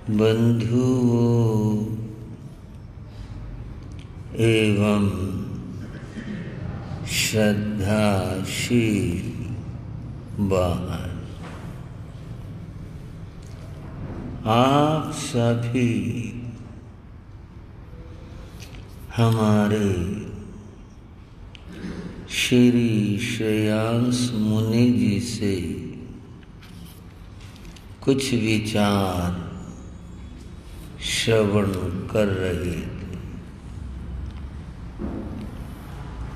बंधुओं एवं श्रद्धाशील बहन, आप सभी हमारे श्री श्रेयांस मुनि जी से कुछ विचार श्रवण कर रहे थे।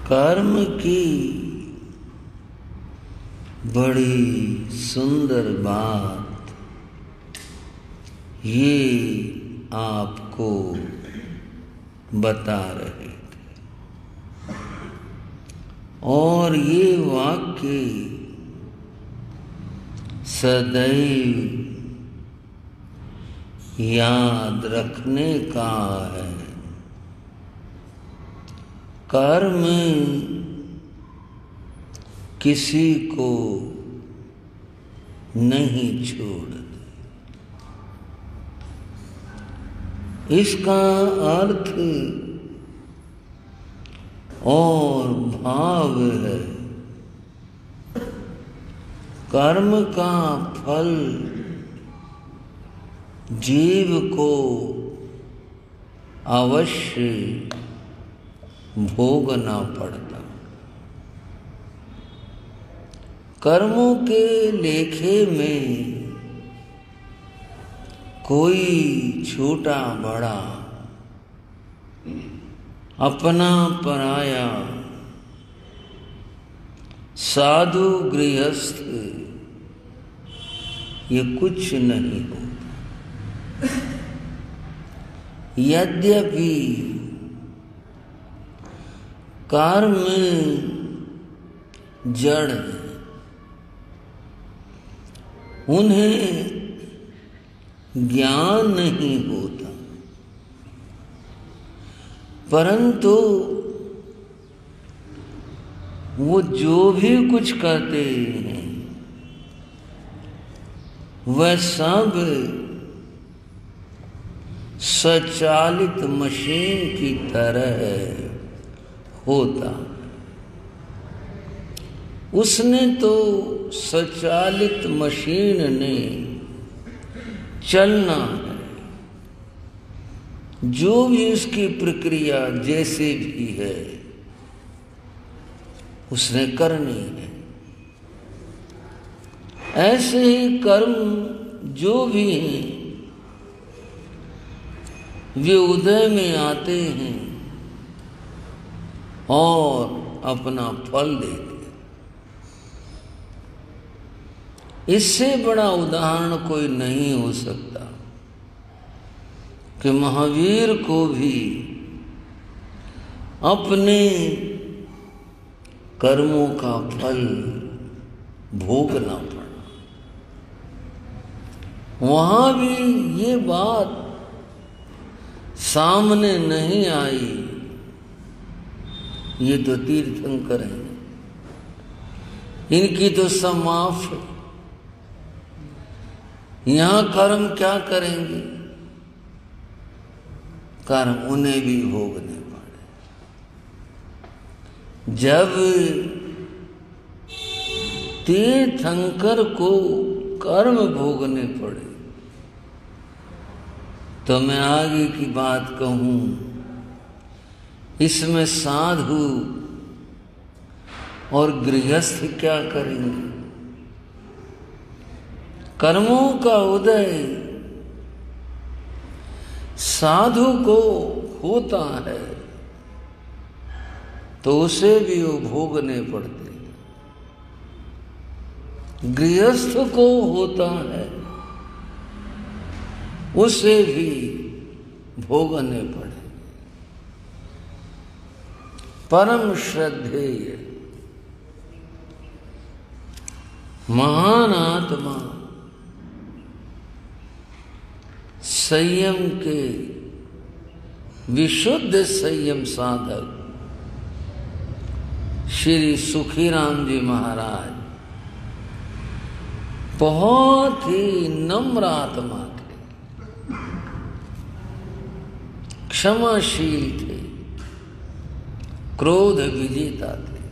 कर्म की बड़ी सुंदर बात ये आपको बता रहे थे और ये वाक्य सदैव याद रखने का है। कर्म किसी को नहीं छोड़ते। इसका अर्थ और भाव है, कर्म का फल जीव को अवश्य भोगना पड़ता। कर्मों के लेखे में कोई छोटा बड़ा, अपना पराया, साधु गृहस्थ ये कुछ नहीं होता। यद्यपि कर्म जड़ है, उन्हें ज्ञान नहीं होता, परंतु वो जो भी कुछ करते हैं वह सब स्वचालित मशीन की तरह होता। उसने तो स्वचालित मशीन ने चलना है, जो भी उसकी प्रक्रिया जैसे भी है उसने करनी है। ऐसे ही कर्म जो भी हैं वे उदय में आते हैं और अपना फल देते हैं। इससे बड़ा उदाहरण कोई नहीं हो सकता कि महावीर को भी अपने कर्मों का फल भोगना पड़ा। वहां भी ये बात सामने नहीं आई, ये तो तीर्थंकर हैं, इनकी तो सब माफ है, यहां कर्म क्या करेंगे, कर्म उन्हें भी भोगने पड़े। जब तीर्थंकर को कर्म भोगने पड़े तो मैं आगे की बात कहूं, इसमें साधु और गृहस्थ क्या करेंगे। कर्मों का उदय साधु को होता है तो उसे भी वो भोगने पड़ते हैं, गृहस्थ को होता है उसे भी भोगने पड़े। परम श्रद्धेय महान आत्मा संयम के विशुद्ध संयम साधक श्री सुखीराम जी महाराज बहुत ही नम्र आत्मा थे। क्षमाशील थे, क्रोध विजेता थे।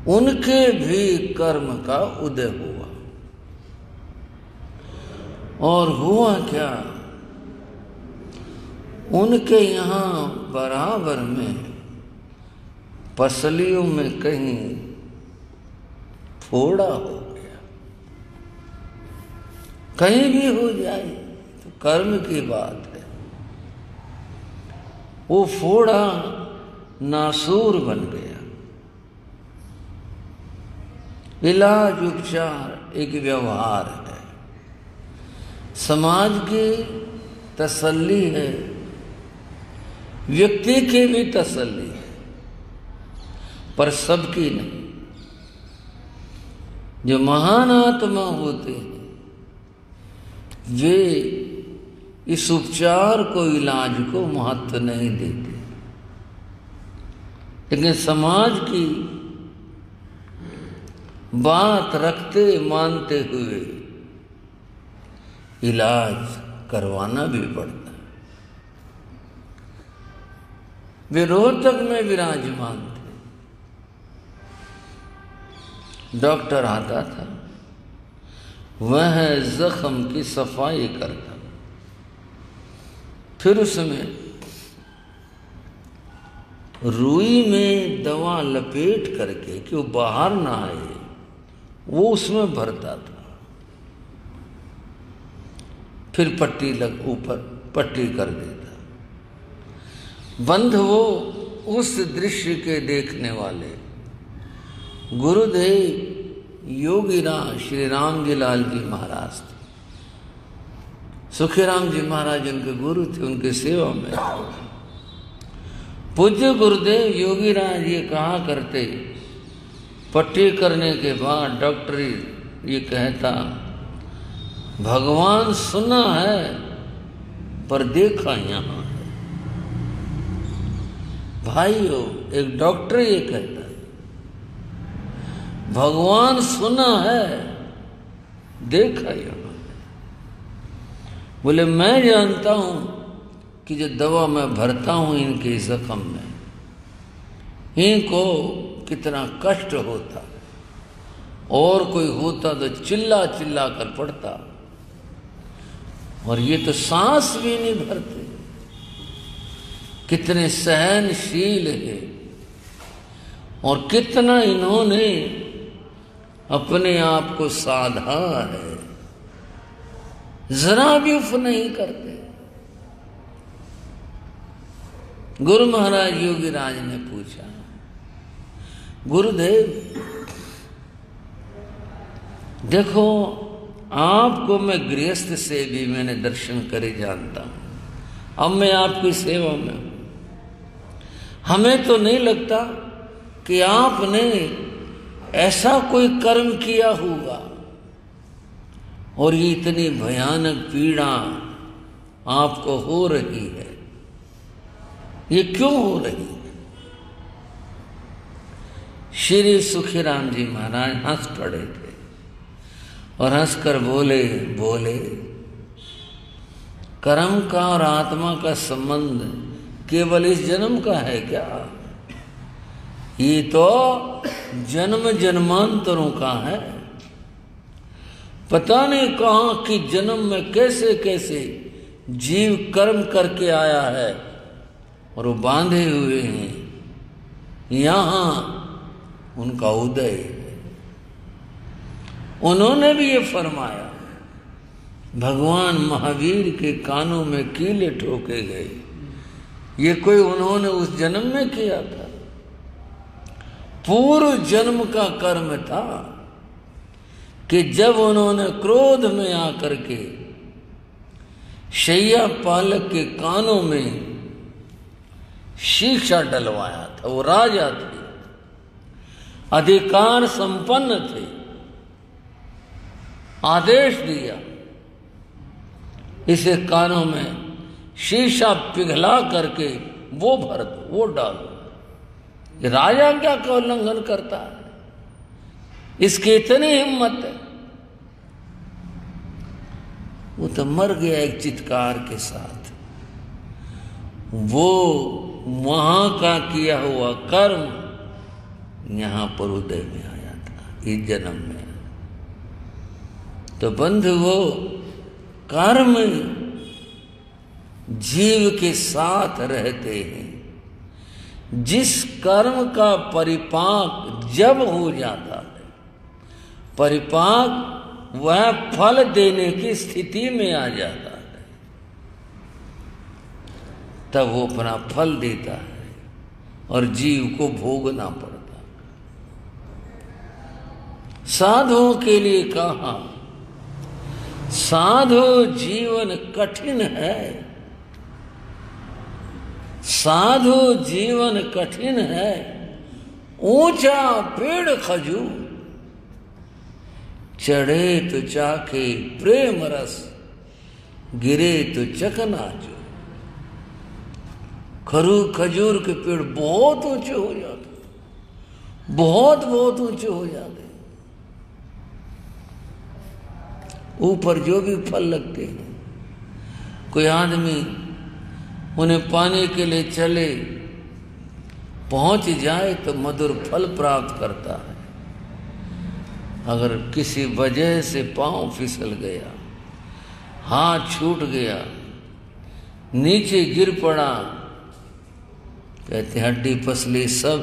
उनके भी कर्म का उदय हुआ। और हुआ क्या, उनके यहाँ बराबर में पसलियों में कहीं फोड़ा हो गया। कहीं भी हो जाए तो कर्म की बात है। वो फोड़ा नासूर बन गया। इलाज उपचार एक व्यवहार है, समाज की तसल्ली है, व्यक्ति की भी तसल्ली है, पर सबकी नहीं। जो महान आत्मा होते हैं वे इस उपचार को, इलाज को महत्व नहीं देते, लेकिन समाज की बात रखते मानते हुए इलाज करवाना भी पड़ता है। वे रोहतक में विराजमान थे। डॉक्टर आता था, वह जख्म की सफाई करता, फिर उसमें रुई में दवा लपेट करके कि वो बाहर ना आए, वो उसमें भरता था। फिर पट्टी ऊपर पट्टी कर देता। बंध वो उस दृश्य के देखने वाले गुरुदेव योगीराज श्री राम जी लाल जी महाराज थे। सुखीराम जी महाराज उनके गुरु थे, उनके सेवा में। पूज्य गुरुदेव योगीराज ये कहा करते, पट्टी करने के बाद डॉक्टर ये कहता, भगवान सुना है पर देखा यहाँ है। भाइयों, एक डॉक्टर ये कहता, भगवान सुना है देखा यहाँ है। बोले मैं जानता हूं कि जो दवा मैं भरता हूं इनके जख्म में, इनको कितना कष्ट होता, और कोई होता तो चिल्ला चिल्ला कर पड़ता, और ये तो सांस भी नहीं भरते। कितने सहनशील है, और कितना इन्होंने अपने आप को साधा है, जरा भी उफ नहीं करते। गुरु महाराज योगीराज ने पूछा, गुरुदेव देखो, आपको मैं गृहस्थ से भी मैंने दर्शन करे जानता हूं, अब मैं आपकी सेवा में हूं। हमें तो नहीं लगता कि आपने ऐसा कोई कर्म किया होगा और ये इतनी भयानक पीड़ा आपको हो रही है। ये क्यों हो रही है? श्री सुखीराम जी महाराज हंस पड़े थे और हंसकर बोले, कर्म का और आत्मा का संबंध केवल इस जन्म का है क्या? ये तो जन्म जन्मांतरों का है। पता नहीं कहां कि जन्म में कैसे कैसे जीव कर्म करके आया है और वो बांधे हुए हैं, यहां उनका उदय है। उन्होंने भी ये फरमाया, भगवान महावीर के कानों में कीले ठोके गए। ये कोई उन्होंने उस जन्म में किया था, पूर्व जन्म का कर्म था कि जब उन्होंने क्रोध में आकर के शैया पालक के कानों में शीशा डलवाया था। वो राजा थे, अधिकार संपन्न थे, आदेश दिया इसे कानों में शीशा पिघला करके वो भर दो, वो डालो। ये राजा क्या का उल्लंघन करता है? इसकी इतनी हिम्मत है। वो तो मर गया एक चित्कार के साथ। वो वहां का किया हुआ कर्म यहां पर उदय में आया था इस जन्म में। तो बंधु, वो कर्म जीव के साथ रहते हैं। जिस कर्म का परिपाक जब हो जाता है, परिपाक वह फल देने की स्थिति में आ जाता है, तब वो अपना फल देता है और जीव को भोगना पड़ता है। साधुओं के लिए कहा, साधु जीवन कठिन है, साधु जीवन कठिन है, ऊंचा पेड़ खजूर, चढ़े तो चाखे प्रेम रस, गिरे तो चकनाचूर। खजूर के पेड़ बहुत ऊंचे हो जाते, बहुत बहुत ऊंचे हो जाते, ऊपर जो भी फल लगते हैं, कोई आदमी उन्हें पाने के लिए चले, पहुंच जाए तो मधुर फल प्राप्त करता है। अगर किसी वजह से पांव फिसल गया, हाथ छूट गया, नीचे गिर पड़ा, कहते हड्डी पसली सब।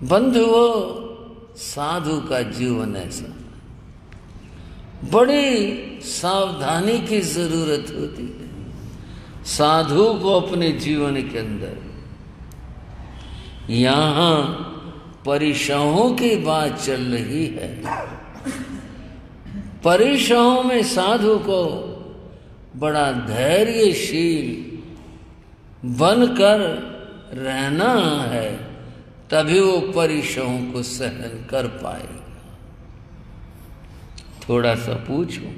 बंधुओं, साधु का जीवन ऐसा, बड़ी सावधानी की जरूरत होती है साधु को अपने जीवन के अंदर। यहां परिशहों की बात चल रही है। परिशहों में साधु को बड़ा धैर्यशील बनकर रहना है, तभी वो परिशहों को सहन कर पाएगा। थोड़ा सा पूछो,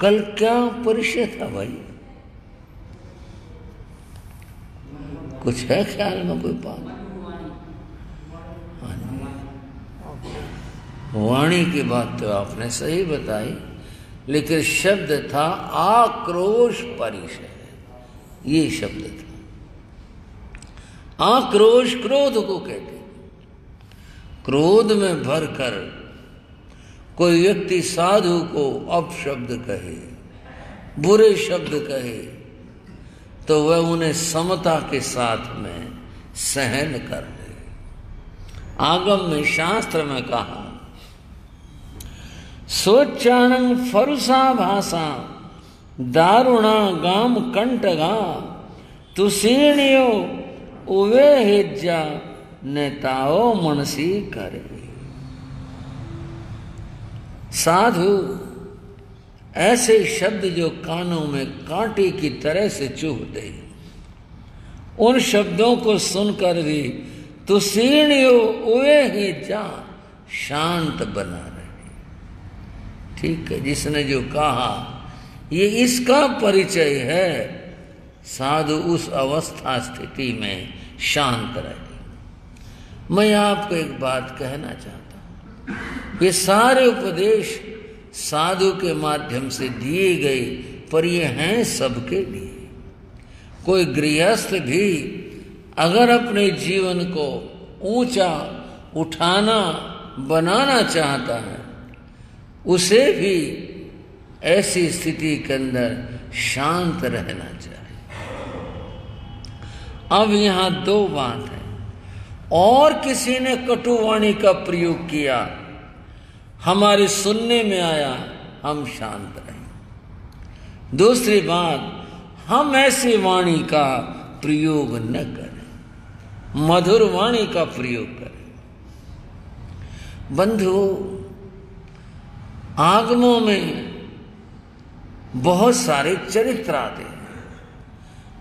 कल क्या परिचय था भाई? कुछ है ख्याल में कोई बात? वाणी की बात तो आपने सही बताई, लेकिन शब्द था आक्रोश परिचय। ये शब्द था आक्रोश, क्रोध को कहते हैं। क्रोध में भरकर कोई व्यक्ति साधु को अपशब्द कहे, बुरे शब्द कहे, तो वह उन्हें समता के साथ में सहन कर ले। आगम में, शास्त्र में कहा, सोच्चाणं फरुसा भाषा दारुणा गाम कंटगा तुसीणियो उवे हिज्जा नेताओ मनसी करे। साधु ऐसे शब्द जो कानों में कांटे की तरह से चुभते, उन शब्दों को सुनकर भी तुसीणियो उवे हिज्जा शांत बना रहे। ठीक है, जिसने जो कहा ये इसका परिचय है, साधु उस अवस्था स्थिति में शांत रहे। मैं आपको एक बात कहना चाहता हूं, ये सारे उपदेश साधु के माध्यम से दिए गए, पर ये हैं सबके लिए। कोई गृहस्थ भी अगर अपने जीवन को ऊंचा उठाना बनाना चाहता है, उसे भी ऐसी स्थिति के अंदर शांत रहना चाहिए। अब यहां दो बात है। और किसी ने कटुवाणी का प्रयोग किया, हमारे सुनने में आया, हम शांत रहे। दूसरी बात, हम ऐसी वाणी का प्रयोग न करें, मधुर वाणी का प्रयोग करें। बंधुओं, आगमों में बहुत सारे चरित्र आते हैं,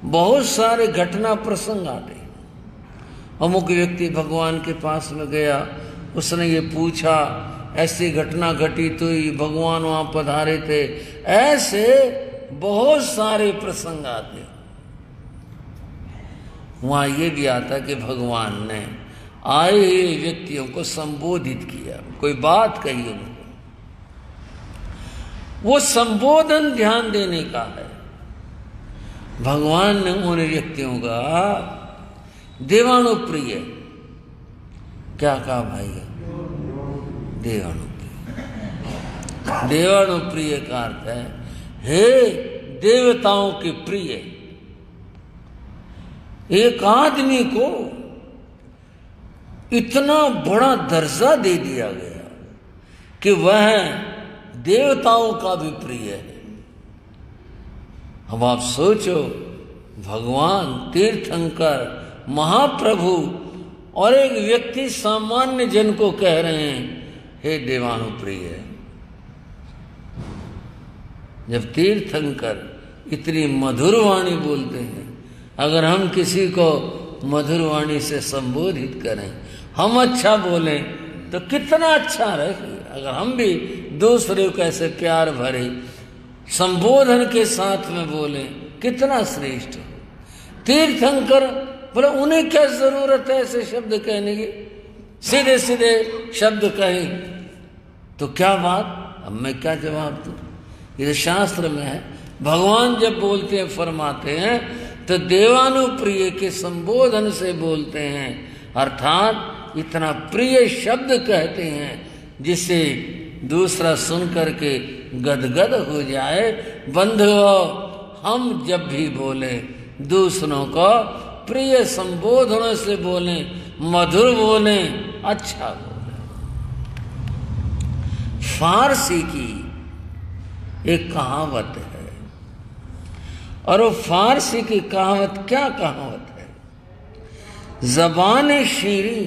बहुत सारे घटना प्रसंग आते हैं। अमुक व्यक्ति भगवान के पास में गया, उसने ये पूछा, ऐसी घटना घटी तो भगवान वहां पधारे थे। ऐसे बहुत सारे प्रसंग आते। वहां ये भी आता कि भगवान ने आए हुए व्यक्तियों को संबोधित किया, कोई बात कही उनको। वो संबोधन ध्यान देने का है। भगवान ने उन व्यक्तियों का देवानुप्रिय, क्या कहा भाई? देवानुप्रिय। देवानुप्रिय का अर्थ है हे देवताओं के प्रिय। एक आदमी को इतना बड़ा दर्जा दे दिया गया कि वह देवताओं का भी प्रिय है। अब आप सोचो, भगवान तीर्थंकर महाप्रभु और एक व्यक्ति सामान्य जन को कह रहे हैं हे देवानुप्रिय। जब तीर्थंकर इतनी मधुर वाणी बोलते हैं, अगर हम किसी को मधुर वाणी से संबोधित करें, हम अच्छा बोलें तो कितना अच्छा रहे। अगर हम भी दूसरे को ऐसे प्यार भरे संबोधन के साथ में बोले, कितना श्रेष्ठ हो। तीर्थंकर बोले उन्हें क्या जरूरत है ऐसे शब्द कहने की, सीधे सीधे शब्द कहें तो क्या बात। अब मैं क्या जवाब दूं? ये शास्त्र में है। भगवान जब बोलते हैं, फरमाते हैं तो देवानुप्रिय के संबोधन से बोलते हैं, अर्थात इतना प्रिय शब्द कहते हैं जिसे दूसरा सुन करके गदगद हो जाए। बंधुओं, हम जब भी बोले दूसरों को प्रिय संबोधनों से बोले, मधुर बोले, अच्छा बोले। फारसी की एक कहावत है, और वो फारसी की कहावत क्या कहावत है? जबान शीरी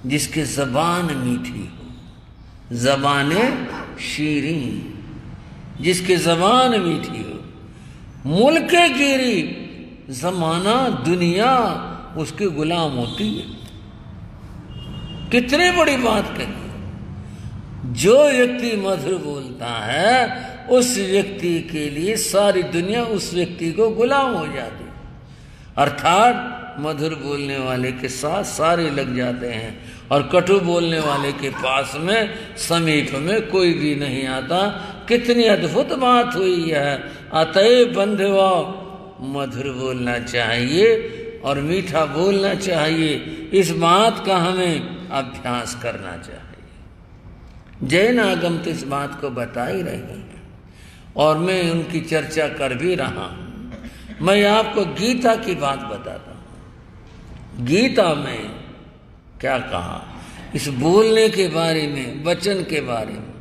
जिसकी जबान मीठी हो, जबान शीरी जिसकी जबान मीठी हो, मुल्के गिरी जमाना दुनिया उसके गुलाम होती है। कितनी बड़ी बात कही। जो व्यक्ति मधुर बोलता है उस व्यक्ति के लिए सारी दुनिया उस व्यक्ति को गुलाम हो जाती है। अर्थात मधुर बोलने वाले के साथ सारे लग जाते हैं और कटु बोलने वाले के पास में समीप में कोई भी नहीं आता। कितनी अद्भुत बात हुई है। अतएव बंधुओं, मधुर बोलना चाहिए और मीठा बोलना चाहिए। इस बात का हमें अभ्यास करना चाहिए। जैन आगम तो इस बात को बता ही रहे हैं और मैं उनकी चर्चा कर भी रहा हूं। मैं आपको गीता की बात बताता हूं। गीता में क्या कहा इस बोलने के बारे में, वचन के बारे में?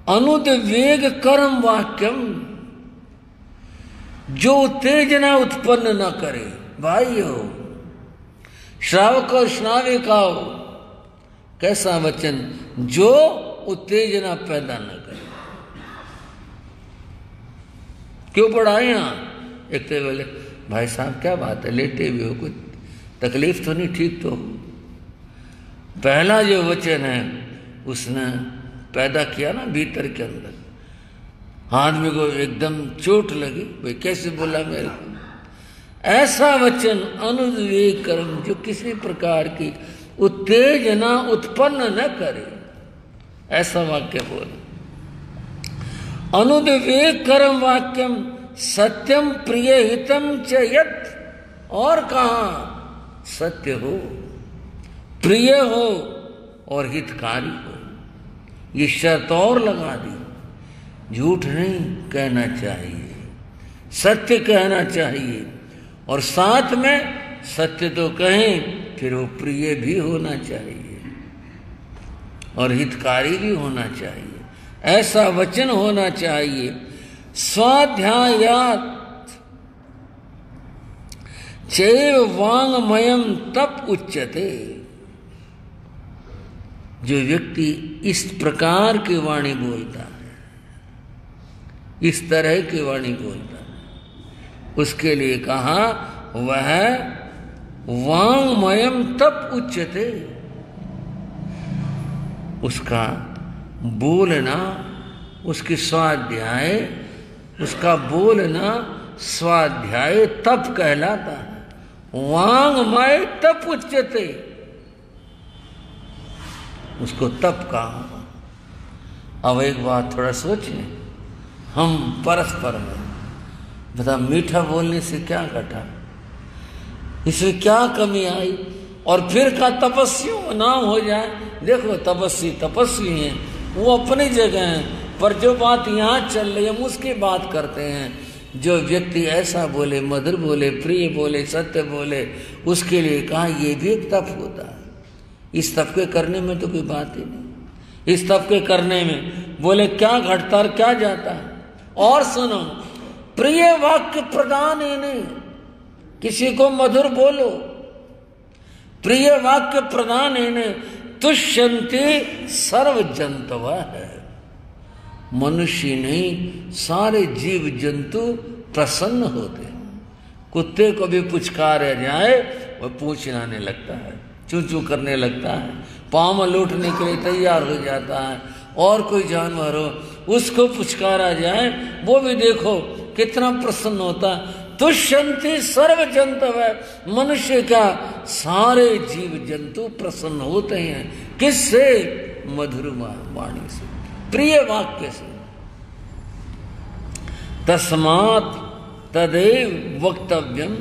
अनुद्वेग कर्म वाक्यम, जो उत्तेजना उत्पन्न न करे। भाइयों, श्रावक और श्राविकाओं, कैसा वचन? जो उत्तेजना पैदा न करे। क्यों पढ़ा यहां? एक तो बोले भाई साहब क्या बात है, लेटे हुए हो, कुछ तकलीफ तो नहीं, ठीक तो? पहला जो वचन है उसने पैदा किया ना भीतर के अंदर, आदमी को एकदम चोट लगी, भाई कैसे बोला मेरे को? ऐसा वचन अनुद्वेग कर्म, जो किसी प्रकार की उत्तेजना उत्पन्न न करे, ऐसा वाक्य बोले। अनुद्वेग कर्म वाक्यम सत्यम प्रिय हितम च यत्, और कहा सत्य हो, प्रिय हो और हितकारी हो। ये शर्त और लगा दी, झूठ नहीं कहना चाहिए, सत्य कहना चाहिए, और साथ में सत्य तो कहें फिर वो प्रिय भी होना चाहिए और हितकारी भी होना चाहिए। ऐसा वचन होना चाहिए। स्वाध्यायात् चैव वाङ्मयं तप उच्यते। जो व्यक्ति इस प्रकार की वाणी बोलता है, इस तरह की वाणी बोलता है, उसके लिए कहा वह वाङ्मयं तप उच्यते। उसका बोलना, उसकी स्वाध्याय, उसका बोलना स्वाध्याय तप कहलाता है। वाङ्मय तप उच्यते, उसको तप कहा। अब एक बात थोड़ा सोचें, हम परस्पर में बता मीठा बोलने से क्या घटा, इसमें क्या कमी आई? और फिर का तपस्वियों का नाम हो जाए। देखो तपस्वी हैं, वो अपनी जगह हैं, पर जो बात यहाँ चल रही है हम उसकी बात करते हैं। जो व्यक्ति ऐसा बोले, मधुर बोले, प्रिय बोले, सत्य बोले, उसके लिए कहा ये भी एक तप होता है। इस तप के करने में तो कोई बात ही नहीं। इस तप के करने में बोले क्या घटता और क्या जाता है। और सुनो, प्रिय वाक्य प्रदान ही नहीं, किसी को मधुर बोलो, प्रिय वाक्य प्रदान ही नहीं, तुष्यन्ति सर्व जंतव है। मनुष्य नहीं, सारे जीव जंतु प्रसन्न होते हैं। कुत्ते को भी पुचकारा जाए वह पूंछ हिलाने लगता है, चू चू करने लगता है, पाँव लूटने के लिए तैयार हो जाता है। और कोई जानवर हो उसको पुचकारा जाए वो भी देखो कितना प्रसन्न होता है। तुष्यन्ति सर्व जंतव है, मनुष्य का सारे जीव जंतु प्रसन्न होते हैं। किससे? मधुर वाणी से, प्रिय वाक्य से। तस्मात् तदेव वक्तव्यम,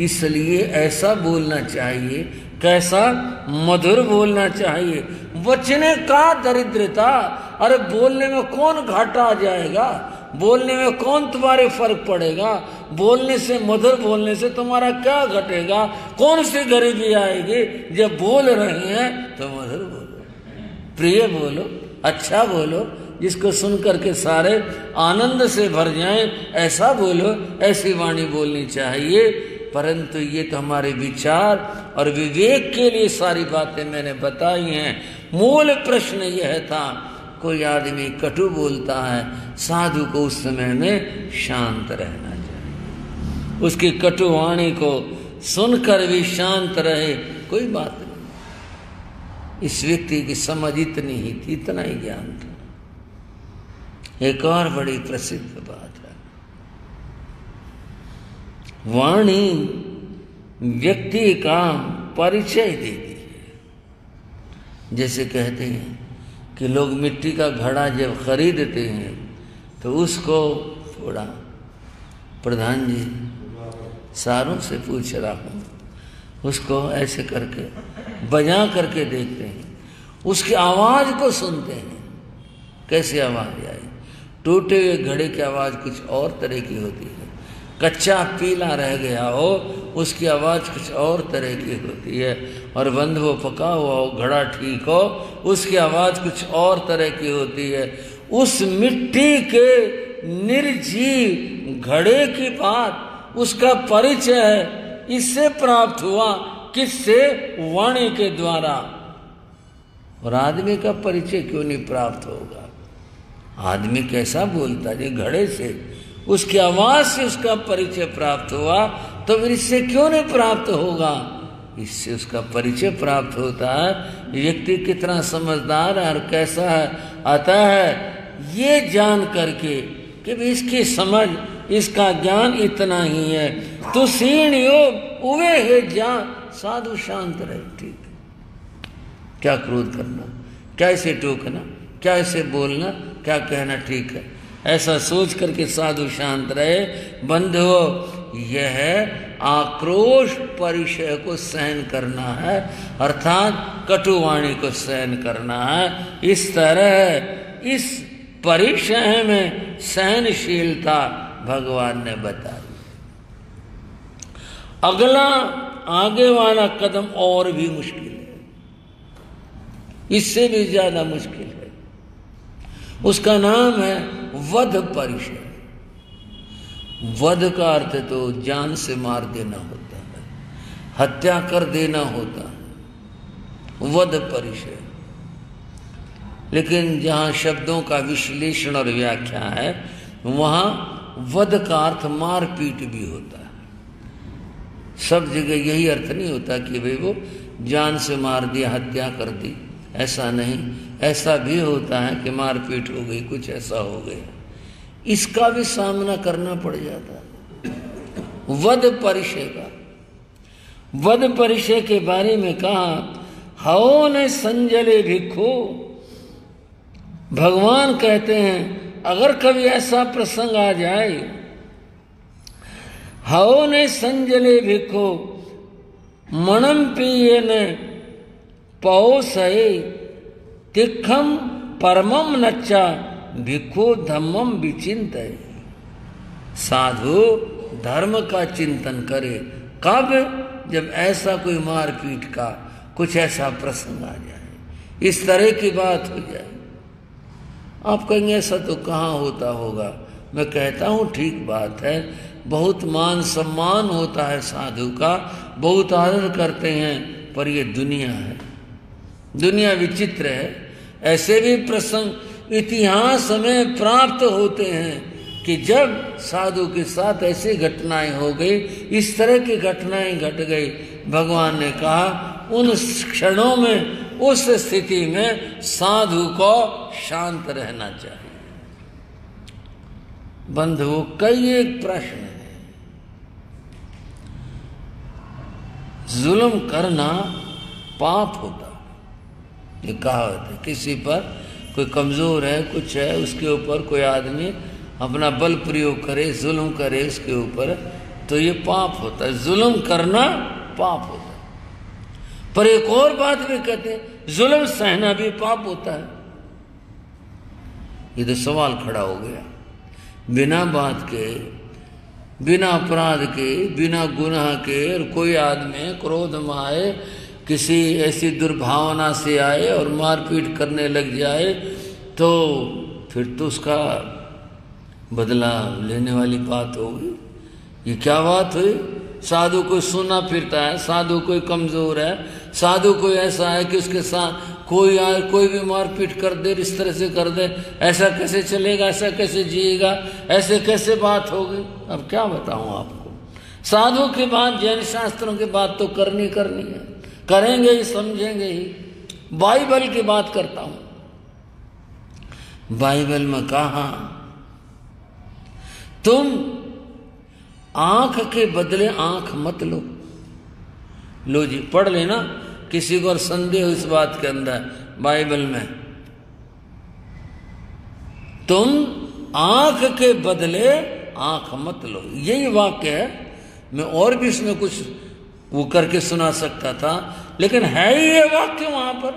इसलिए ऐसा बोलना चाहिए। कैसा? मधुर बोलना चाहिए। वचने का दरिद्रता, अरे बोलने में कौन घाटा आ जाएगा, बोलने में कौन तुम्हारे फर्क पड़ेगा, बोलने से, मधुर बोलने से तुम्हारा क्या घटेगा, कौन सी गरीबी आएगी। जब बोल रहे हैं तो मधुर बोलो, प्रिय बोलो, अच्छा बोलो, जिसको सुन करके सारे आनंद से भर जाएं, ऐसा बोलो, ऐसी वाणी बोलनी चाहिए। परंतु ये तो हमारे विचार और विवेक के लिए सारी बातें मैंने बताई हैं। मूल प्रश्न यह था, कोई आदमी कटु बोलता है, साधु को उस समय में शांत रहना चाहिए। उसकी कटु वाणी को सुनकर भी शांत रहे, कोई बात नहीं। इस व्यक्ति की समझ इतनी ही थी, इतना ही ज्ञान था। एक और बड़ी प्रसिद्ध बात है, वाणी व्यक्ति का परिचय देती है। जैसे कहते हैं कि लोग मिट्टी का घड़ा जब खरीदते हैं तो उसको थोड़ा, प्रधान जी सारों से पूछ रहा हूँ, उसको ऐसे करके बजा करके देखते हैं, उसकी आवाज़ को सुनते हैं, कैसी आवाज़ आई। टूटे हुए घड़े की आवाज़ कुछ और तरह की होती है, कच्चा पीला रह गया हो उसकी आवाज़ कुछ और तरह की होती है, और बंद हो पका हुआ हो, घड़ा ठीक हो, उसकी आवाज़ कुछ और तरह की होती है। उस मिट्टी के निर्जीव घड़े की बात, उसका परिचय इससे प्राप्त हुआ, किससे? वाणी के द्वारा। और आदमी का परिचय क्यों नहीं प्राप्त होगा? आदमी कैसा बोलता है? घड़े से, उसकी आवाज से उसका परिचय प्राप्त हुआ, तो फिर इससे क्यों नहीं प्राप्त होगा? इससे उसका परिचय प्राप्त होता है। व्यक्ति कितना समझदार है और कैसा है, आता है ये जान करके कि इसकी समझ, इसका ज्ञान इतना ही है। तो सीण योग उवे है जान, साधु शांत रहे। ठीक, क्या क्रोध करना, क्या इसे टोकना, क्या इसे बोलना, क्या कहना ठीक है, ऐसा सोच करके साधु शांत रहे। बंधुओं, यह आक्रोश परिचय को सहन करना है, अर्थात कटुवाणी को सहन करना है। इस तरह इस परिचय में सहनशीलता भगवान ने बताई। अगला, आगे वाला कदम और भी मुश्किल है, इससे भी ज्यादा मुश्किल है। उसका नाम है वध परिचय। वध का अर्थ तो जान से मार देना होता है, हत्या कर देना होता है, वध परिचय। लेकिन जहाँ शब्दों का विश्लेषण और व्याख्या है, वहाँ वध का अर्थ मारपीट भी होता है। सब जगह यही अर्थ नहीं होता कि भाई वो जान से मार दिया, हत्या कर दी, ऐसा नहीं। ऐसा भी होता है कि मारपीट हो गई, कुछ ऐसा हो गया, इसका भी सामना करना पड़ जाता है। वध परिचय का, वध परिचय के बारे में कहा, हओ न संजले भिक्खु, भगवान कहते हैं अगर कभी ऐसा प्रसंग आ जाए, हओ ने संजले भिखो मणम पिए ने पौ सहे तिखम परमम नच्चा भिखो धम्मम विचिंत। साधु धर्म का चिंतन करे। कब? जब ऐसा कोई मारपीट का कुछ ऐसा प्रसंग आ जाए, इस तरह की बात हो जाए। आप कहेंगे ऐसा तो कहाँ होता होगा। मैं कहता हूँ ठीक बात है, बहुत मान सम्मान होता है साधु का, बहुत आदर करते हैं, पर ये दुनिया है, दुनिया विचित्र है। ऐसे भी प्रसंग इतिहास में प्राप्त होते हैं कि जब साधु के साथ ऐसी घटनाएं हो गई, इस तरह की घटनाएं घट गई, भगवान ने कहा उन क्षणों में, उस स्थिति में साधु को शांत रहना चाहिए। बंधुओं, कई एक प्रश्न है। जुल्म करना पाप होता, ये कहावत है। किसी पर कोई कमजोर है, कुछ है, उसके ऊपर कोई आदमी अपना बल प्रयोग करे, जुल्म करे उसके ऊपर, तो ये पाप होता है। जुल्म करना पाप होता है। पर एक और बात भी कहते हैं, जुल्म सहना भी पाप होता है। ये तो सवाल खड़ा हो गया। बिना बात के, बिना अपराध के, बिना गुनाह के, और कोई आदमी क्रोध में आए, किसी ऐसी दुर्भावना से आए और मारपीट करने लग जाए, तो फिर तो उसका बदला लेने वाली बात होगी। ये क्या बात हुई? साधु कोई सुना फिरता है, साधु कोई कमजोर है, साधु कोई ऐसा है कि उसके साथ कोई आए, कोई भी मारपीट कर दे, इस तरह से कर दे, ऐसा कैसे चलेगा, ऐसा कैसे जिएगा, ऐसे कैसे बात होगी? अब क्या बताऊं आपको। साधु की बात, जैन शास्त्रों की बात तो करनी है, करेंगे ही, समझेंगे ही। बाइबल की बात करता हूं। बाइबल में कहा, तुम आंख के बदले आंख मत लो। लो जी, पढ़ लेना, किसी को और संदेह हो इस बात के अंदर। बाइबल में तुम आंख के बदले आंख मत लो, यही वाक्य है। मैं और भी इसमें कुछ वो करके सुना सकता था, लेकिन है ही ये वाक्य वहां पर।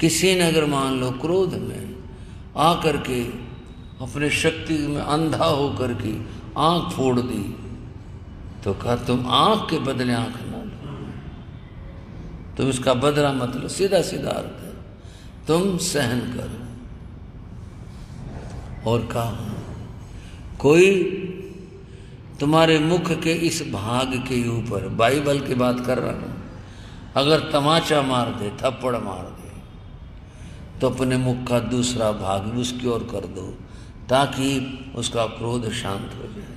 किसी ने अगर मान लो क्रोध में आकर के अपने शक्ति में अंधा होकर के आंख फोड़ दी, तो कहा तुम आंख के बदले आंख ना लो, तुम इसका बदला मत लो। सीधा सीधा अर्थ है, तुम सहन करो। और कहा कोई तुम्हारे मुख के इस भाग के ऊपर, बाइबल की बात कर रहा हूं, अगर तमाचा मार दे, थप्पड़ मार दे, तो अपने मुख का दूसरा भाग भी उसकी ओर कर दो, ताकि उसका क्रोध शांत हो जाए।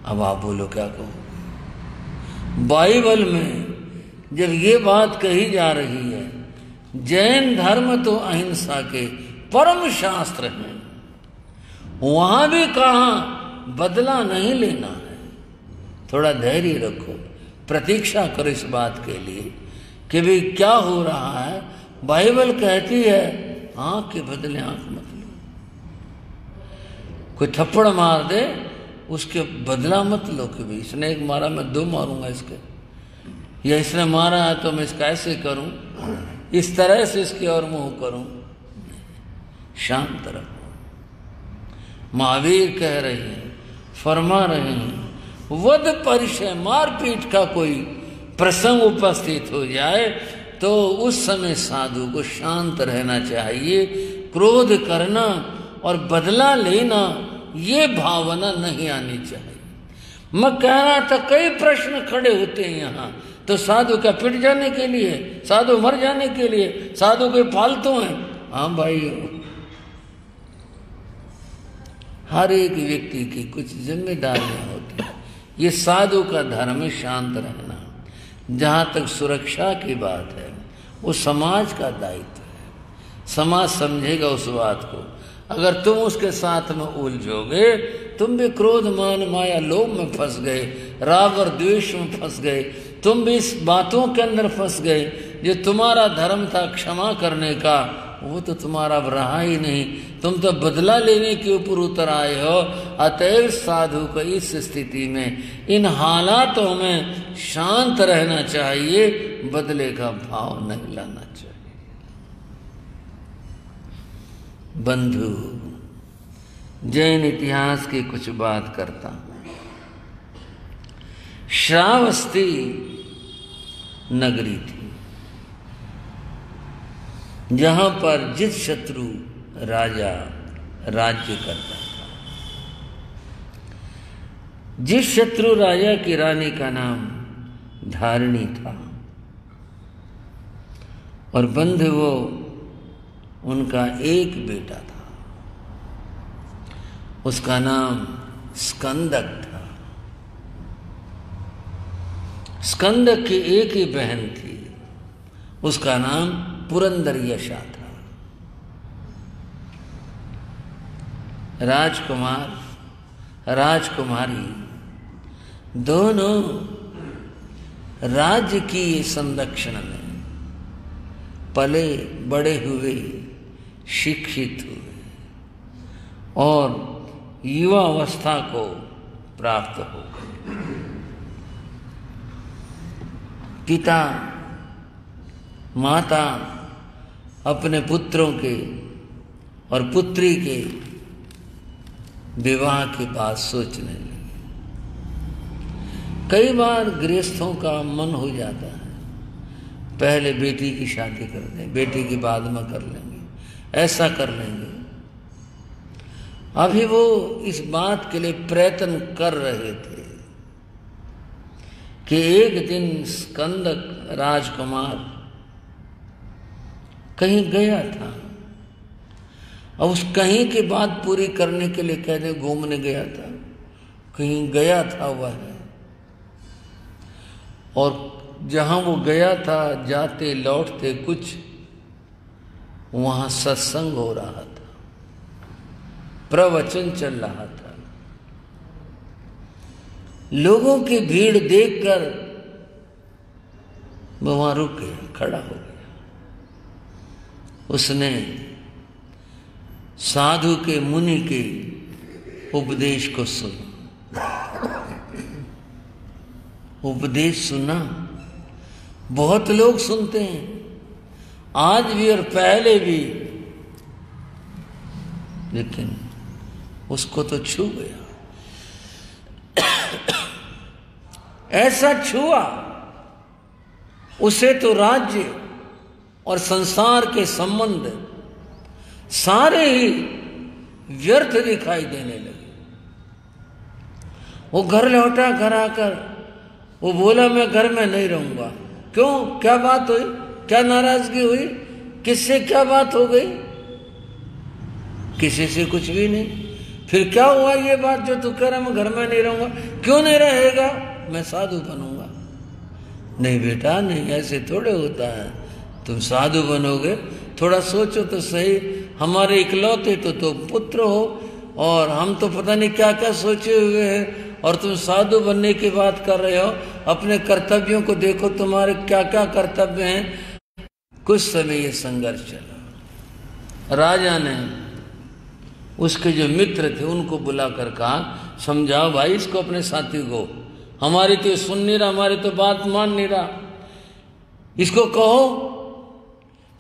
अब आप बोलो क्या कहो। बाइबल में जब ये बात कही जा रही है, जैन धर्म तो अहिंसा के परम शास्त्र हैं, वहां भी कहा बदला नहीं लेना है। थोड़ा धैर्य रखो, प्रतीक्षा करो इस बात के लिए कि भी क्या हो रहा है। बाइबल कहती है आंख के बदले आंख मत लो। कोई थप्पड़ मार दे, उसके बदला मत लो कि भाई इसने एक मारा मैं दो मारूंगा इसके, या इसने मारा है तो मैं इसका ऐसे करूं, इस तरह से इसके और मुंह करूं। शांत रहो। महावीर कह रहे हैं, फरमा रहे हैं, वध परिचय मारपीट का कोई प्रसंग उपस्थित हो जाए तो उस समय साधु को शांत रहना चाहिए। क्रोध करना और बदला लेना, ये भावना नहीं आनी चाहिए। मैं कह रहा था कई प्रश्न खड़े होते हैं यहाँ, तो साधु का पिट जाने के लिए, साधु मर जाने के लिए, साधु कोई फालतू हैं? हाँ भाई, हर एक व्यक्ति की कुछ जिम्मेदारियां होती हैं। ये साधु का धर्म है शांत रहना। जहाँ तक सुरक्षा की बात है, वो समाज का दायित्व है। समाज समझेगा उस बात को। अगर तुम उसके साथ में उलझोगे, तुम भी क्रोध मान माया लोभ में फंस गए, राग और द्वेष में फंस गए, तुम भी इस बातों के अंदर फंस गए, जो तुम्हारा धर्म था क्षमा करने का, वो तो तुम्हारा अब रहा ही नहीं। तुम तो बदला लेने के ऊपर उतर आए हो। अतएव साधु को इस स्थिति में, इन हालातों में शांत रहना चाहिए, बदले का भाव नहीं लाना चाहिए। बंधु, जैन इतिहास की कुछ बात करता हूं। श्रावस्ती नगरी थी, जहां पर जित शत्रु राजा राज्य करता था। जिस शत्रु राजा की रानी का नाम धारिणी था, और बंधु वो उनका एक बेटा था, उसका नाम स्कंदक था। स्कंदक की एक ही बहन थी, उसका नाम पुरंदरयशा था। राजकुमार राजकुमारी दोनों राज्य की संरक्षण में पले बड़े हुए, शिक्षित हुए और युवा अवस्था को प्राप्त हो गए। पिता माता अपने पुत्रों के और पुत्री के विवाह की बात सोचने लगे। कई बार गृहस्थों का मन हो जाता है, पहले बेटी की शादी कर दें, बेटी की बाद में कर लेंगे, ऐसा कर लेंगे। अभी वो इस बात के लिए प्रयत्न कर रहे थे कि एक दिन स्कंदक राजकुमार कहीं गया था, और उस कहीं की बात पूरी करने के लिए कहते घूमने गया था, कहीं गया था वह, और जहां वो गया था जाते लौटते कुछ वहां सत्संग हो रहा था, प्रवचन चल रहा था। लोगों की भीड़ देखकर वो वहां रुक गया, खड़ा हो गया। उसने साधु के, मुनि के उपदेश को सुना। उपदेश सुना, बहुत लोग सुनते हैं आज भी और पहले भी, लेकिन उसको तो छू गया। ऐसा छुआ, उसे तो राज्य और संसार के संबंध सारे ही व्यर्थ दिखाई देने लगे। वो घर लौटा, घर आकर वो बोला मैं घर में नहीं रहूंगा। क्यों, क्या बात हुई, क्या नाराजगी हुई, किससे क्या बात हो गई? किसी से कुछ भी नहीं। फिर क्या हुआ ये बात जो तू कह रहा मैं घर में नहीं रहूंगा? क्यों नहीं रहेगा? मैं साधु बनूंगा। नहीं बेटा नहीं, ऐसे थोड़े होता है। तुम साधु बनोगे, थोड़ा सोचो तो सही। हमारे इकलौते तो पुत्र हो, और हम तो पता नहीं क्या क्या सोचे हुए हैं, और तुम साधु बनने की बात कर रहे हो। अपने कर्तव्यों को देखो, तुम्हारे क्या क्या कर्तव्य हैं। कुछ समय ये संघर्ष चला। राजा ने उसके जो मित्र थे उनको बुलाकर कहा, समझाओ भाई इसको, अपने साथी को, हमारी तो सुन नहीं रहा, हमारी तो बात मान नहीं रहा, इसको कहो।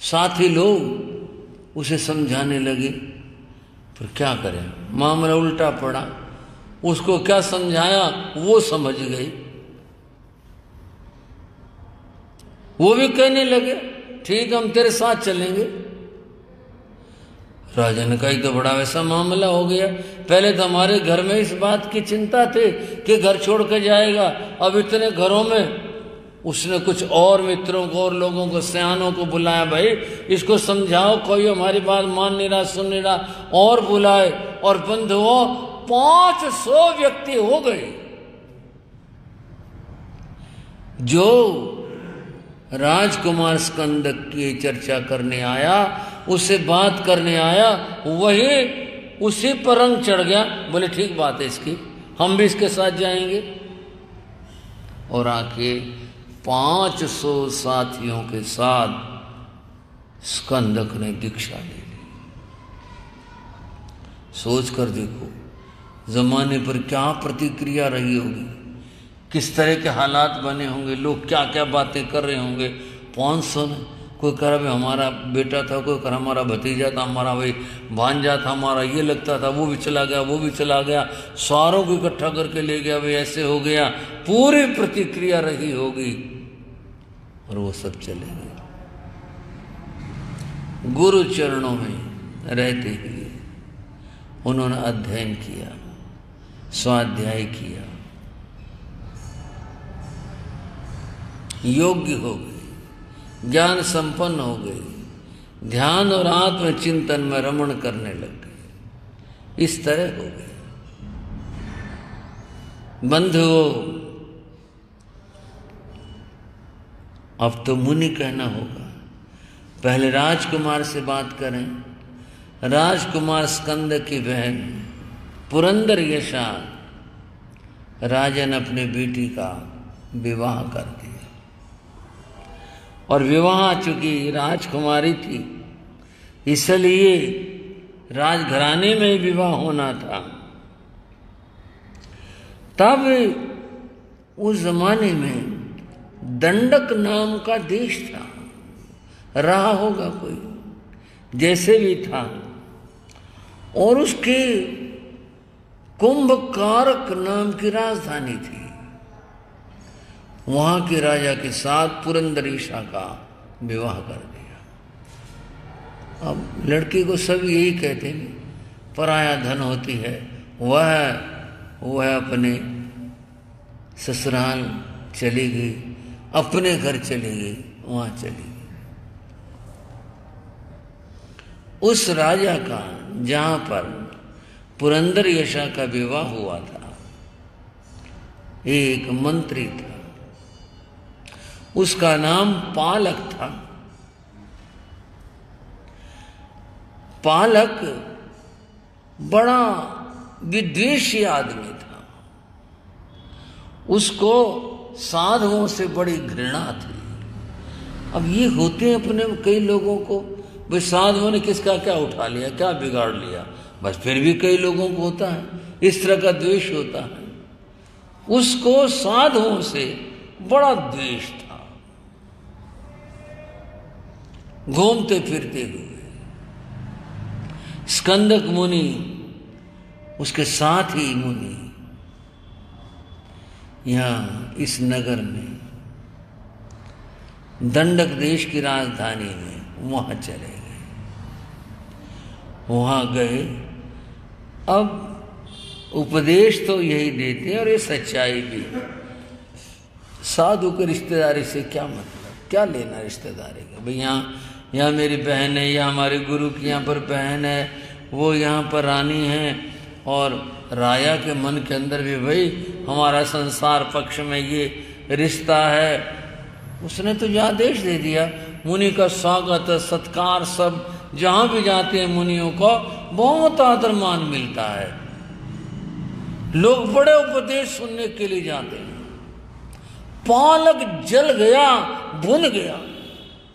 साथी लोग उसे समझाने लगे, पर क्या करें, मामला उल्टा पड़ा। उसको क्या समझाया वो समझ गई। वो भी कहने लगे ठीक हम तेरे साथ चलेंगे। राजा ने कहा तो बड़ा वैसा मामला हो गया। पहले तो हमारे घर में इस बात की चिंता थी कि घर छोड़ कर जाएगा, अब इतने घरों में उसने कुछ और मित्रों को और लोगों को, सयानों को बुलाया, भाई इसको समझाओ, कोई हमारी बात मान नहीं रहा, सुन नहीं रहा, और बुलाए। और बंधुओं 500 व्यक्ति हो गए जो राजकुमार स्कंदक की चर्चा करने आया, उससे बात करने आया, वही उसी पर रंग चढ़ गया। बोले ठीक बात है इसकी, हम भी इसके साथ जाएंगे। और आके 500 साथियों के साथ स्कंदक ने दीक्षा ले ली। सोच कर देखो जमाने पर क्या प्रतिक्रिया रही होगी, किस तरह के हालात बने होंगे, लोग क्या क्या बातें कर रहे होंगे। 500 ने, कोई कह रहा भाई हमारा बेटा था, कोई कह रहा हमारा भतीजा था, हमारा भाई भांजा था, हमारा ये लगता था, वो भी चला गया, वो भी चला गया, सारों को इकट्ठा करके ले गया, भाई ऐसे हो गया। पूरी प्रतिक्रिया रही होगी और वो सब चले गए। गुरु चरणों में रहते ही उन्होंने अध्ययन किया, स्वाध्याय किया, योग्य हो गए, ज्ञान संपन्न हो गए, ध्यान और आत्म चिंतन में रमण करने लग गए। इस तरह हो गए। बंधुओं, अब तो मुनि कहना होगा। पहले राजकुमार से बात करें। राजकुमार स्कंद की बहन पुरंदर यशा राजा ने अपने बेटी का विवाह कर दिया। और विवाह चूंकि राजकुमारी थी इसलिए राजघराने में विवाह होना था। तब उस जमाने में दंडक नाम का देश था, रहा होगा कोई, जैसे भी था, और उसके कुंभकारक नाम की राजधानी थी। वहां के राजा के साथ पुरंदरीशा का विवाह कर दिया। अब लड़की को सब यही कहते हैं, पराया धन होती है, वह अपने ससुराल चली गई, अपने घर चली गई, वहां चली गई। उस राजा का जहां पर पुरंदर यशा का विवाह हुआ था, एक मंत्री था, उसका नाम पालक था। पालक बड़ा विद्वेषी आदमी था, उसको साधुओं से बड़ी घृणा थी। अब ये होते हैं अपने कई लोगों को, भाई साधुओं ने किसका क्या उठा लिया, क्या बिगाड़ लिया, बस फिर भी कई लोगों को होता है, इस तरह का द्वेष होता है। उसको साधुओं से बड़ा द्वेष था। घूमते फिरते हुए स्कंदक मुनि, उसके साथ ही मुनि यहां इस नगर में दंडक देश की राजधानी में वहां चले गए। वहां गए, अब उपदेश तो यही देते हैं और ये सच्चाई भी। साधु के रिश्तेदारी से क्या मतलब, क्या लेना रिश्तेदारी का। भाई यहाँ मेरी बहन है, या हमारे गुरु की यहाँ पर बहन है, वो यहाँ पर रानी है, और राजा के मन के अंदर भी भाई हमारा संसार पक्ष में ये रिश्ता है। उसने तो जो आदेश दे दिया, मुनि का स्वागत सत्कार सब, जहां भी जाते हैं मुनियों को बहुत आदर मान मिलता है। लोग बड़े उपदेश सुनने के लिए जाते हैं। पालक जल गया, भुन गया,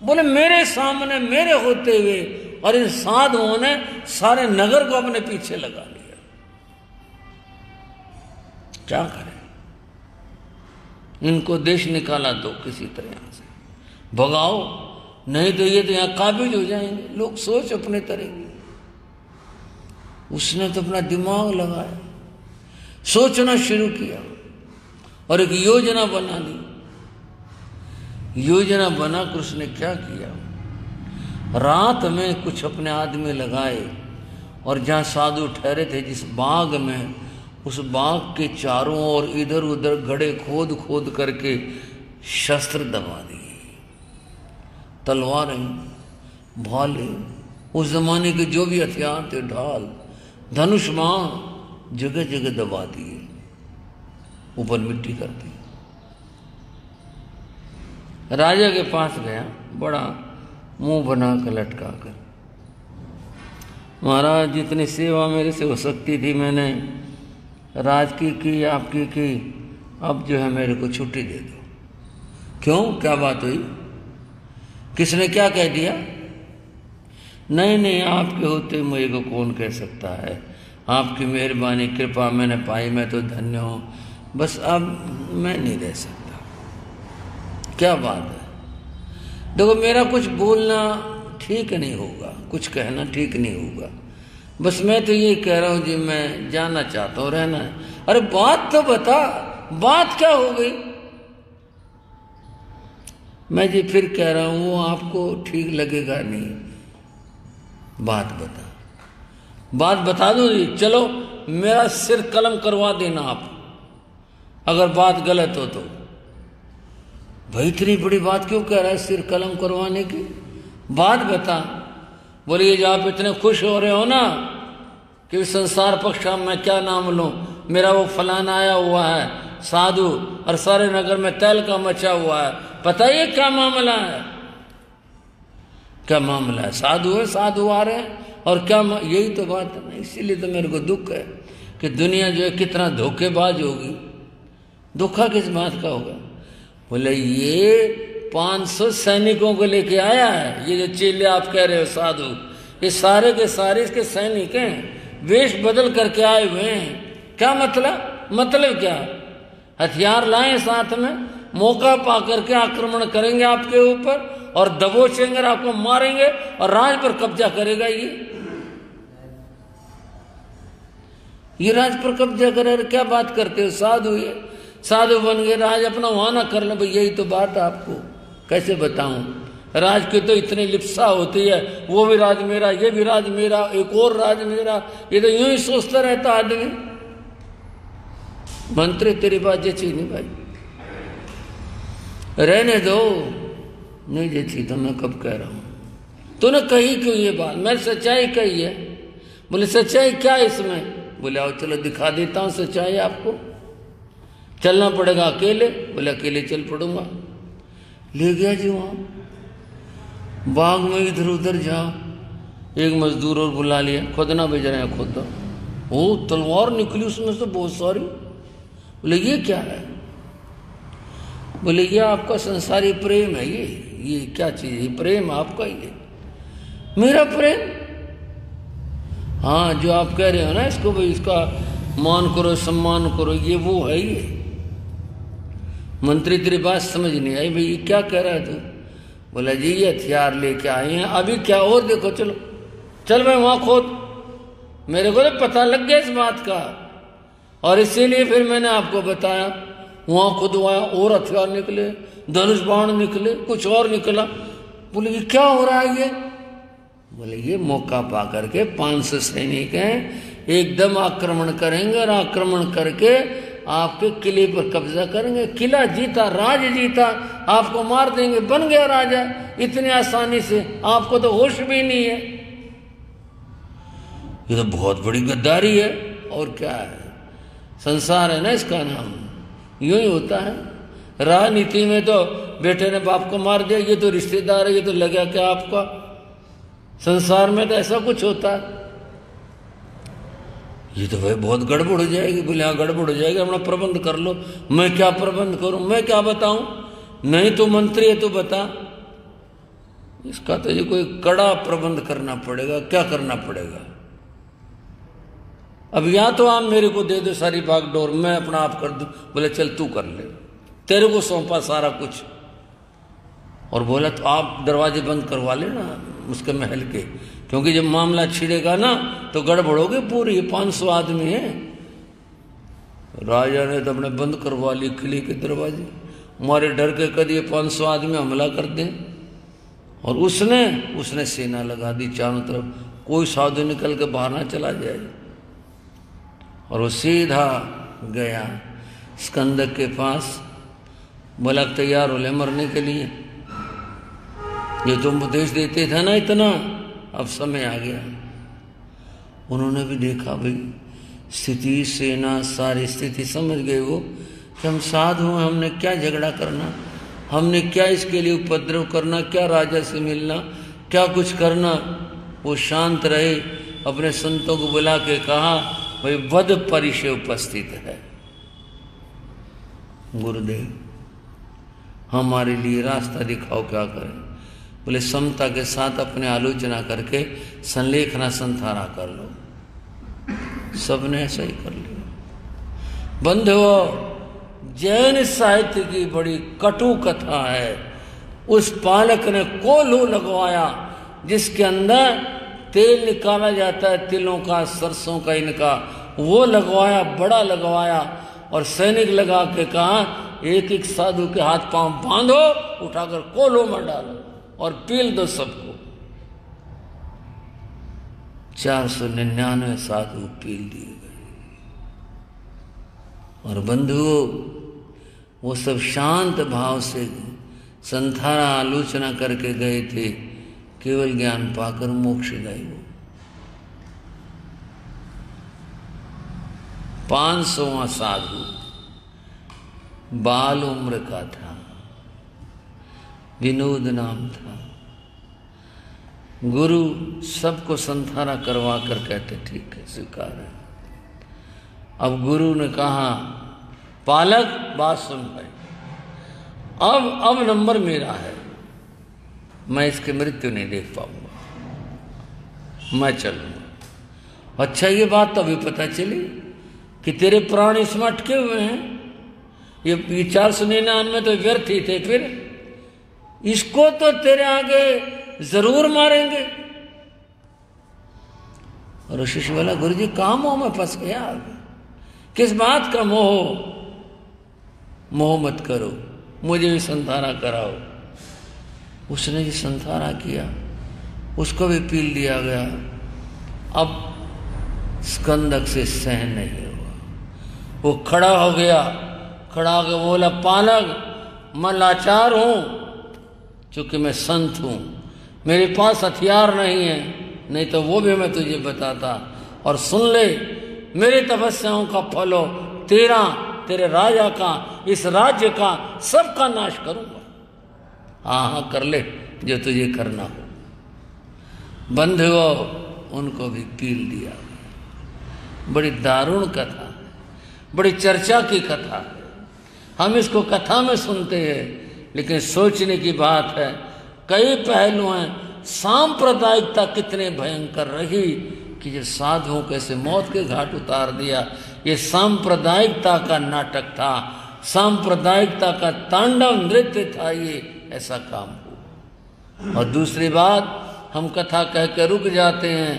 बोले मेरे सामने मेरे होते हुए, और इन साधुओं ने सारे नगर को अपने पीछे लगा लिया। क्या करें, इनको देश निकाला दो किसी तरह से, भगाओ, नहीं तो ये तो यहां काबिज हो जाएंगे। लोग सोच अपने तरह की। उसने तो अपना दिमाग लगाया, सोचना शुरू किया और एक योजना बना ली। योजना बनाकर उसने क्या किया, रात में कुछ अपने आदमी लगाए और जहां साधु ठहरे थे जिस बाग में, उस बाग के चारों ओर इधर उधर गड्ढे खोद खोद करके शस्त्र दबा दिए, तलवारें, भाले, उस जमाने के जो भी हथियार थे, ढाल, धनुष, बाण, जगह जगह दबा दिए, ऊपर मिट्टी कर दी। राजा के पास गया, बड़ा मुंह बना कर लटका कर, महाराज जितनी सेवा मेरे से हो सकती थी मैंने राज की आपकी की, अब जो है मेरे को छुट्टी दे दो। क्यों, क्या बात हुई, किसने क्या कह दिया? नहीं नहीं, आपके होते मुझे को कौन कह सकता है, आपकी मेहरबानी कृपा मैंने पाई, मैं तो धन्य हूँ, बस अब मैं नहीं रह सकता। क्या बात है? देखो, मेरा कुछ बोलना ठीक नहीं होगा, कुछ कहना ठीक नहीं होगा, बस मैं तो ये कह रहा हूँ जी, मैं जाना चाहता हूँ, रहना है। अरे बात तो बता, बात क्या हो गई? मैं जी फिर कह रहा हूँ, वो आपको ठीक लगेगा नहीं, बात बता। बात बता दो जी, चलो मेरा सिर कलम करवा देना आप, अगर बात गलत हो तो। भाई इतनी बड़ी बात क्यों कह रहा है, सिर कलम करवाने की? बात बता। बोलिए, जब आप इतने खुश हो रहे हो ना कि संसार पक्ष मैं क्या नाम लूं, मेरा वो फलाना आया हुआ है साधु, और सारे नगर में तैल का मचा हुआ है, बताइए क्या मामला है? क्या मामला है? साधु है, साधु आ रहे हैं, और क्या यही तो बात है ना। इसीलिए तो मेरे को दुख है कि दुनिया जो है कितना धोखेबाज होगी। धोखा किस बात का होगा? बोले ये 500 सैनिकों को लेके आया है, ये जो चेले आप कह रहे हो साधु, ये सारे के सारे इसके सैनिक हैं, वेश बदल करके आए हुए हैं। क्या मतलब? मतलब क्या? हथियार लाए साथ में, मौका पा करके आक्रमण करेंगे आपके ऊपर और दबोचेंगे, आपको मारेंगे और राज पर कब्जा करेगा। ये राज पर कब्जा करे, क्या बात करते हो? साधु ये साधु बन गए, राज अपना वहां ना कर लो। भाई यही तो बात है, आपको कैसे बताऊं? राज की तो इतनी लिप्सा होती है, वो भी राज मेरा, ये भी राज मेरा, एक और राज मेरा, ये तो यूं ही सोचता रहता आदमी। मंत्री तेरी बात जची नहीं भाई, रहने दो। नहीं जची तो मैं कब कह रहा हूं? तूने कही क्यों ये बात? मैं सच्चाई कही है। बोले सच्चाई क्या इसमें? बोले आओ चलो दिखा देता हूं सच्चाई आपको। चलना पड़ेगा अकेले? बोले अकेले चल पड़ूंगा। ले गया जी वहां बाग में, इधर उधर जाओ, एक मजदूर और बुला लिया, खोदना भेज रहे हैं, खोदो। वो तलवार निकली उसमें से बहुत सारी। बोले ये क्या है? बोले ये आपका संसारी प्रेम है। ये क्या चीज है? प्रेम आपका? ये मेरा प्रेम? हाँ, जो आप कह रहे हो ना इसको, भाई इसका मान करो, सम्मान करो, ये वो है। ये मंत्री तेरी बात समझ नहीं आई। भाई ये क्या कह रहा है तू? बोला जी ये हथियार लेके आए हैं, अभी क्या और देखो, चलो चल भाई वहां खोद। मेरे को तो पता लग गया इस बात का, और इसीलिए फिर मैंने आपको बताया। वहां खुदवाया और हथियार निकले, धनुष बाण निकले, कुछ और निकला। बोले ये क्या हो रहा है? ये बोले ये मौका पा करके 500 सैनिक हैं, एकदम आक्रमण करेंगे और आक्रमण करके आपके किले पर कब्जा करेंगे। किला जीता, राज जीता, आपको मार देंगे, बन गया राजा इतनी आसानी से। आपको तो होश भी नहीं है। ये तो बहुत बड़ी गद्दारी है। और क्या है? संसार है ना इसका नाम, यूं ही होता है। राजनीति में तो बेटे ने बाप को मार दिया, ये तो रिश्तेदार है, ये तो लगा क्या आपका? संसार में तो ऐसा कुछ होता है। ये तो भाई बहुत गड़बड़ हो जाएगी। बोले हाँ गड़बड़ हो जाएगी, अपना प्रबंध कर लो। मैं क्या प्रबंध करूं? मैं क्या बताऊं? नहीं तो मंत्री है तो बता। इसका तो ये कोई कड़ा प्रबंध करना पड़ेगा। क्या करना पड़ेगा? अब या तो आप मेरे को दे दो सारी बागडोर, मैं अपना आप कर दूं। बोले चल तू कर ले, तेरे को सौंपा सारा कुछ। और बोला तो आप दरवाजे बंद करवा लेना उसके महल के, क्योंकि जब मामला छिड़ेगा ना तो गड़बड़ होगी पूरी। 500 आदमी है। राजा ने तो अपने बंद करवा लिए किले के दरवाजे, हमारे डर के कभी 500 आदमी हमला कर दें। और उसने सेना लगा दी चारों तरफ, कोई साधु निकल के बाहर ना चला जाए। और वो सीधा गया स्कंदक के पास, बोला तैयार हो ले मरने के लिए। ये तुम उपदेश देते थे ना इतना, अब समय आ गया। उन्होंने भी देखा भाई स्थिति, सेना सारी स्थिति समझ गए वो कि हम साधु हैं, हमने क्या झगड़ा करना, हमने क्या इसके लिए उपद्रव करना, क्या राजा से मिलना, क्या कुछ करना। वो शांत रहे, अपने संतों को बुला के कहा भाई वध परिचय उपस्थित है। गुरुदेव हमारे लिए रास्ता दिखाओ, क्या करें। बोले समता के साथ अपने आलोचना करके संलेखना संथारा कर लो। सबने ऐसा ही कर लिया। बंधुओं, जैन साहित्य की बड़ी कटु कथा है। उस पालक ने कोल्हू लगवाया जिसके अंदर तेल निकाला जाता है, तिलों का, सरसों का, इनका, वो लगवाया, बड़ा लगवाया, और सैनिक लगा के कहा एक एक साधु के हाथ पांव बांधो, उठाकर कोल्हू में डालो और पील दो सबको। 499 साधु पील दिए गए। और बंधुओं, वो सब शांत भाव से संथारा आलोचना करके गए थे, केवल ज्ञान पाकर मोक्ष गए। वो 500वां साधु बाल उम्र का था, विनोद नाम था। गुरु सबको संथारा करवा कर कहते ठीक है, स्वीकार है। अब गुरु ने कहा पालक बात सुन भाई, अब नंबर मेरा है, मैं इसकी मृत्यु नहीं देख पाऊंगा, मैं चलूंगा। अच्छा ये बात तो अभी पता चली कि तेरे प्राण इसमें अटके हुए हैं, ये 499 तो व्यर्थ ही थे, फिर इसको तो तेरे आगे जरूर मारेंगे। और शिष्य बोला गुरु जी कहां मोह में फंस गया, किस बात का मोह मत करो, मुझे भी संथारा कराओ। उसने भी संथारा किया, उसको भी पील दिया गया। अब स्कंदक से सहन नहीं हुआ, वो खड़ा हो गया, खड़ा होकर बोला पालक मैं लाचार हूं, चूंकि मैं संत हूं, मेरे पास हथियार नहीं है, नहीं तो वो भी मैं तुझे बताता। और सुन ले, मेरी तपस्याओं का फल हो, तेरा, तेरे राजा का, इस राज्य का, सबका नाश करूंगा। हाँ हाँ कर ले जो तुझे करना हो। बंधुओं, उनको भी पील दिया। बड़ी दारुण कथा, बड़ी चर्चा की कथा है। हम इसको कथा में सुनते हैं, लेकिन सोचने की बात है, कई पहलू हैं। सांप्रदायिकता कितने भयंकर रही कि ये साधुओं कैसे मौत के घाट उतार दिया। ये सांप्रदायिकता का नाटक था, सांप्रदायिकता का तांडव नृत्य था, ये ऐसा काम हुआ। और दूसरी बात, हम कथा कह के रुक जाते हैं,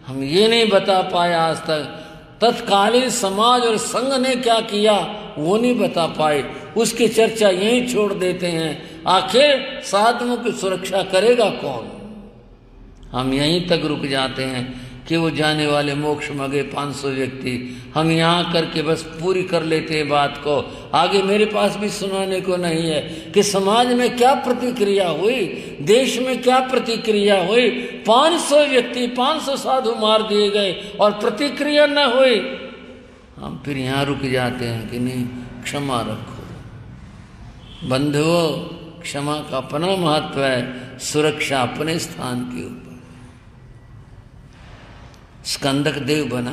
हम ये नहीं बता पाए आज तक तत्कालीन समाज और संघ ने क्या किया, वो नहीं बता पाए, उसकी चर्चा यहीं छोड़ देते हैं। आखिर साधुओं की सुरक्षा करेगा कौन? हम यहीं तक रुक जाते हैं कि वो जाने वाले मोक्ष में गए 500 व्यक्ति, हम यहाँ करके बस पूरी कर लेते हैं बात को। आगे मेरे पास भी सुनाने को नहीं है कि समाज में क्या प्रतिक्रिया हुई, देश में क्या प्रतिक्रिया हुई। 500 व्यक्ति, 500 साधु मार दिए गए और प्रतिक्रिया न हुई। हम फिर यहाँ रुक जाते हैं कि नहीं, क्षमा रखो। बंधुओं, क्षमा का अपना महत्व है, सुरक्षा अपने स्थान के ऊपर। स्कंदक देव बना,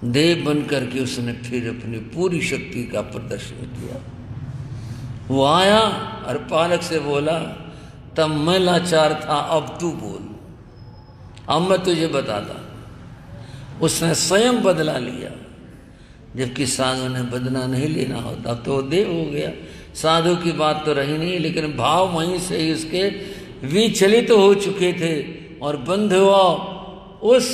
देव बनकर के उसने फिर अपनी पूरी शक्ति का प्रदर्शन किया। वो आया और पालक से बोला तब मैं लाचार था, अब तू बोल, अब मैं तुझे बताता। उसने स्वयं बदला लिया, जबकि साधु ने बदला नहीं लेना होता। अब तो वो देव हो गया, साधु की बात तो रही नहीं, लेकिन भाव वहीं से ही उसके विचलित हो चुके थे। और बंधुओं, उस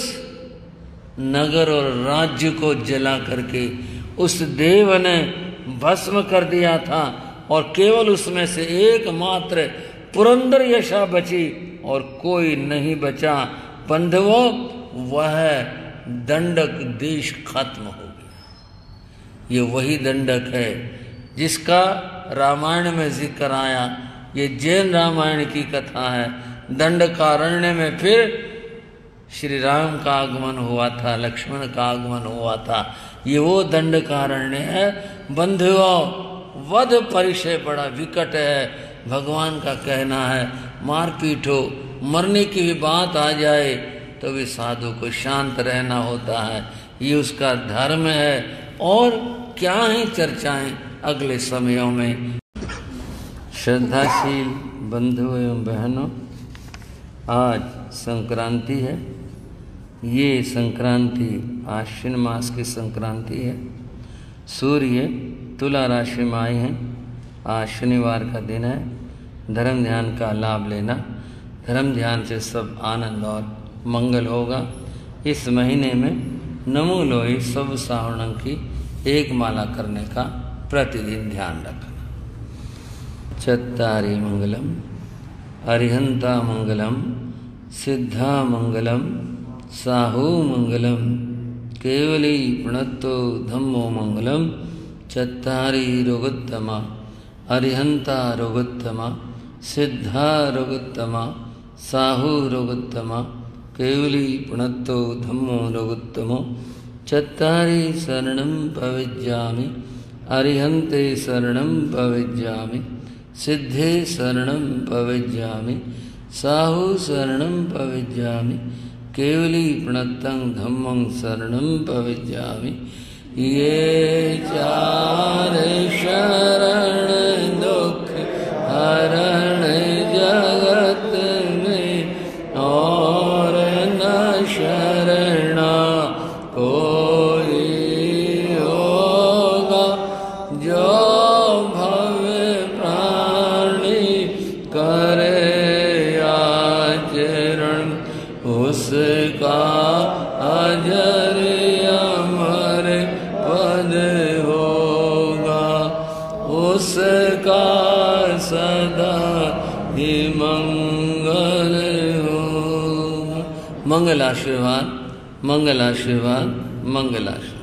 नगर और राज्य को जला करके उस देव ने भस्म कर दिया था, और केवल उसमें से एकमात्र पुरंदर यशा बची और कोई नहीं बचा। बंधुओं, वह दंडक देश खत्म हो गया। ये वही दंडक है जिसका रामायण में जिक्र आया। ये जैन रामायण की कथा है। दंडकारण्य में फिर श्री राम का आगमन हुआ था, लक्ष्मण का आगमन हुआ था। ये वो दंडकारण्य है। बंधुओं, वध परिचय बड़ा विकट है। भगवान का कहना है मारपीट हो, मरने की भी बात आ जाए तो भी साधु को शांत रहना होता है, ये उसका धर्म है। और क्या ही चर्चाएं अगले समयों में। श्रद्धाशील बंधु एवं बहनों, आज संक्रांति है। ये संक्रांति आश्विन मास की संक्रांति है। सूर्य तुला राशि में आए हैं। आज शनिवार का दिन है। धर्म ध्यान का लाभ लेना। धर्म ध्यान से सब आनंद और मंगल होगा। इस महीने में नमो लोई सब सावणं की एक माला करने का प्रतिदिन ध्यान रखना। चत्तारि मंगलम अरिहंता मंगलम सिद्धा मंगलम साहू मंगलम केवली प्रणतो धम्मो मंगलम चत्तारि रोगोत्तमा अरिहंता रोगोत्तमा सिद्धा रोगोत्तमा साहू रोगोत्तमा केवली प्रणतो धम्मो रोगोत्तमो चत्तारि शरणं प्रविज्यामि अरिहन्ते शरणं प्रविज्यामि सिद्धे शरणं प्रविज्यामि साहू शरणं प्रविज्यामि केवली प्रणतं धम्मं शरणं प्रविज्यामि। ये चार शरण दुख हरण जगत में और न शरणा कोई होगा। जो भव प्राणी करे आचरण उसका अजर अमर पद होगा। उसका सदा ही मंगल होगा। मंगल आशीर्वाद, मंगल आशीर्वाद, मंगल आशीर्वाद।